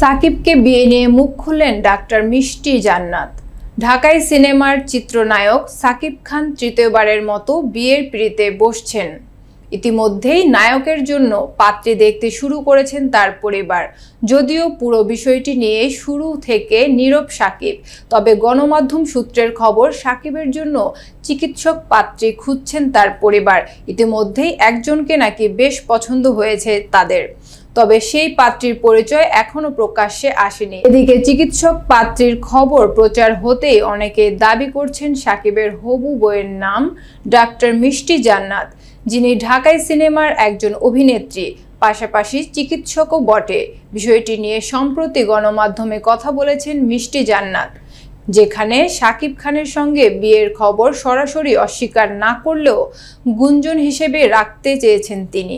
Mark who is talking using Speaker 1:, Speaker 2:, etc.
Speaker 1: সাকিবকে বিয়ে নিয়ে মুখ খুললেন ডাক্তার মিষ্টি জান্নাত। ঢাকাই সিনেমার চিত্রনায়ক সাকিব খান তৃতীয়বারের মতো বিয়ের পিঁড়িতে বসছেন। ইতিমধ্যেই নায়কের জন্য পাত্রী দেখতে শুরু করেছেন তার পরিবার। যদিও পুরো বিষয়টি নিয়ে শুরু থেকে নীরব সাকিব, তবে গণমাধ্যম সূত্রের খবর সাকিবের জন্য চিকিৎসক পাত্রী খুঁজছেন তার পরিবার। ইতিমধ্যেই একজনকে নাকি বেশ পছন্দ হয়েছে তাদের, তবে সেই পাত্রীর পরিচয় এখনো প্রকাশ্যে আসেনি। এদিকে চিকিৎসক পাত্রীর খবর প্রচার হতেই অনেকে দাবি করছেন সাকিবের হবু বউয়ের নাম ডাক্তার মিষ্টি জান্নাত, যিনি ঢাকাই সিনেমার একজন অভিনেত্রী, পাশাপাশি চিকিৎসকও বটে। বিষয়টি নিয়ে সম্প্রতি গণমাধ্যমে কথা বলেছেন মিষ্টি জান্নাত, যেখানে সাকিব খানের সঙ্গে বিয়ের খবর সরাসরি অস্বীকার না করলেও গুঞ্জন হিসেবে রাখতে চেয়েছেন তিনি।